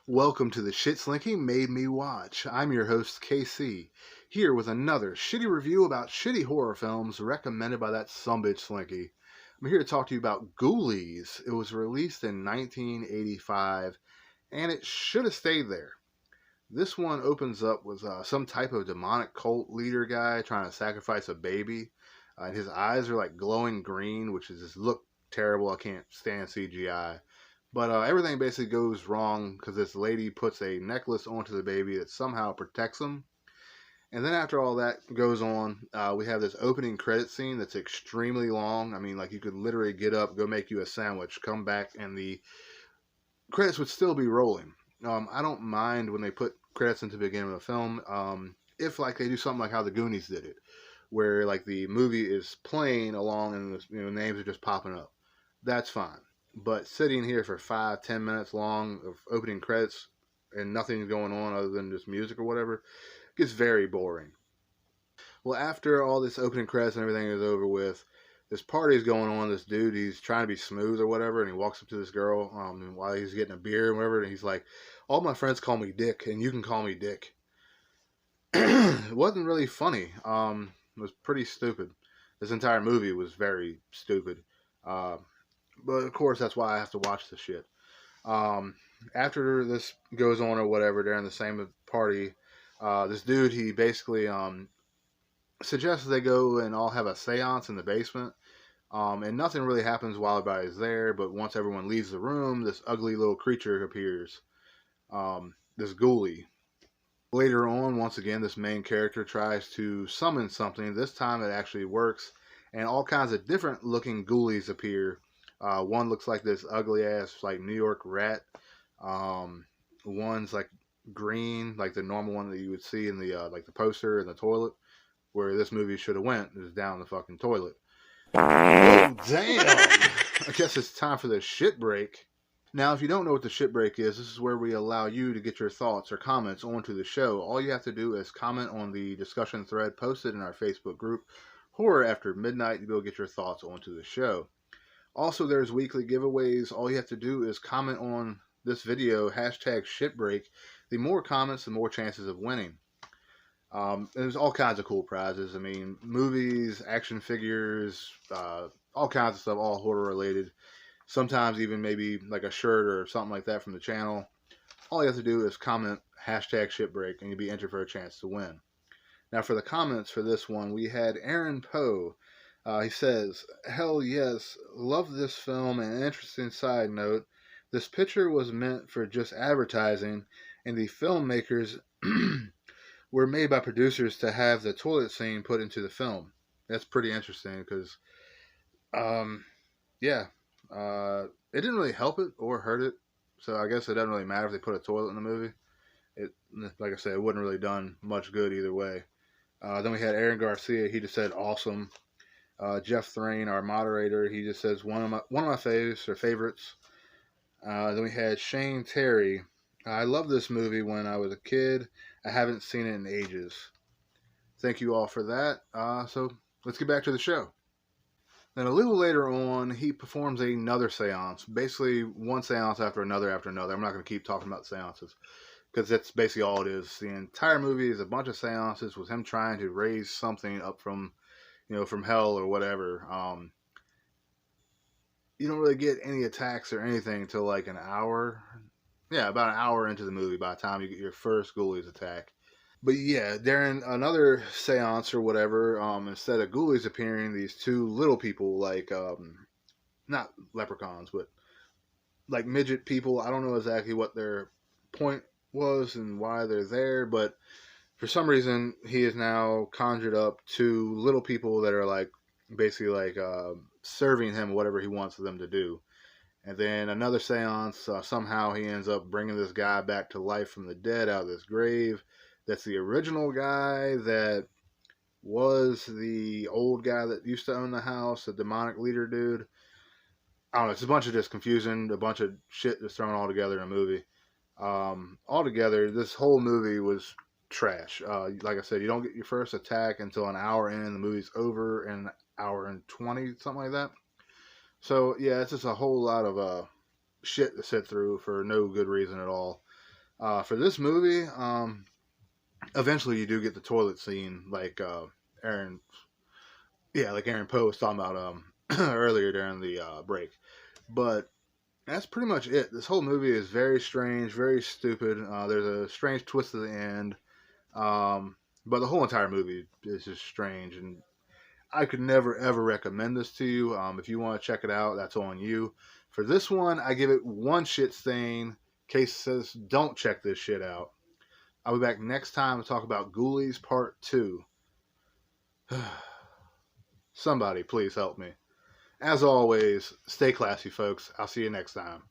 Welcome to the Shit Slinky Made Me Watch. I'm your host, KC, here with another shitty review about shitty horror films recommended by that sumbitch Slinky. I'm here to talk to you about Ghoulies. It was released in 1985, and it should have stayed there. This one opens up with some type of demonic cult leader guy trying to sacrifice a baby. And his eyes are like glowing green, which is just look terrible. I can't stand CGI. But everything basically goes wrong because this lady puts a necklace onto the baby that somehow protects him. And then after all that goes on, we have this opening credit scene that's extremely long. I mean, like you could literally get up, go make you a sandwich, come back, and the credits would still be rolling. I don't mind when they put credits into the beginning of the film, if like they do something like how the Goonies did it, where like the movie is playing along and the names are just popping up. That's fine. But sitting here for 5-10 minutes long of opening credits and nothing's going on other than just music or whatever gets very boring. Well, after all this opening credits and everything is over with, this party's going on. This dude, he's trying to be smooth or whatever, and he walks up to this girl while he's getting a beer and whatever, and he's like, "All my friends call me Dick, and you can call me Dick." It wasn't really funny. It was pretty stupid. This entire movie was very stupid. Uh, but of course, that's why I have to watch the shit. Um, After this goes on or whatever, during the same party, this dude, he basically suggests they go and all have a seance in the basement. And nothing really happens while everybody's there, but once everyone leaves the room, this ugly little creature appears. This ghoulie. Later on, once again, this main character tries to summon something. This time it actually works, and all kinds of different looking ghoulies appear. One looks like this ugly ass like New York rat. One's like green, like the normal one that you would see in the like the poster in the toilet, where this movie should have went is down the fucking toilet. Oh damn! I guess it's time for the shit break. Now, if you don't know what the shit break is, this is where we allow you to get your thoughts or comments onto the show. All you have to do is comment on the discussion thread posted in our Facebook group, Horror After Midnight, to be able to get your thoughts onto the show. Also, there's weekly giveaways. All you have to do is comment on this video, hashtag shitbreak. The more comments, the more chances of winning. There's all kinds of cool prizes. I mean, movies, action figures, all kinds of stuff, all horror related. Sometimes even maybe like a shirt or something like that from the channel. All you have to do is comment hashtag shitbreak and you'll be entered for a chance to win. Now for the comments for this one, we had Aaron Poe. He says, "Hell yes, love this film, and an interesting side note, this picture was meant for just advertising, and the filmmakers were made by producers to have the toilet scene put into the film." That's pretty interesting because, um, yeah, it didn't really help it or hurt it. So I guess it doesn't really matter if they put a toilet in the movie. It, like I said, it wouldn't really done much good either way. Then we had Aaron Garcia. He just said awesome. Jeff Thrain, our moderator, he just says one of my faves or favorites. Then we had Shane Terry. I loved this movie when I was a kid. I haven't seen it in ages. Thank you all for that. So let's get back to the show. Then a little later on, he performs another seance. Basically, one seance after another after another. I'm not going to keep talking about seances because that's basically all it is. The entire movie is a bunch of seances with him trying to raise something up from, from hell or whatever. You don't really get any attacks or anything until like an hour. Yeah, about an hour into the movie by the time you get your first Ghoulies attack. But yeah, during another seance or whatever, instead of Ghoulies appearing, these two little people, like, not leprechauns, but like midget people. I don't know exactly what their point was and why they're there, but for some reason, he is now conjured up two little people that are like, basically like, serving him whatever he wants them to do. And then another seance, somehow he ends up bringing this guy back to life from the dead out of this grave. That's the original guy that was the old guy that used to own the house, the demonic leader dude. I don't know. It's a bunch of just confusion, a bunch of shit just thrown all together in a movie. Altogether, this whole movie was trash. Like I said, you don't get your first attack until an hour in. The movie's over in an hour and 20, something like that. So, yeah, it's just a whole lot of shit to sit through for no good reason at all. For this movie, eventually you do get the toilet scene, like Aaron, yeah, like Aaron Poe was talking about earlier during the break. But that's pretty much it. This whole movie is very strange, very stupid. There's a strange twist at the end, but the whole entire movie is just strange, and I could never ever recommend this to you. If you want to check it out, that's on you. For this one, I give it one shit stain. Case says don't check this shit out. I'll be back next time to talk about Ghoulies Part 2. Somebody, please help me. As always, stay classy, folks. I'll see you next time.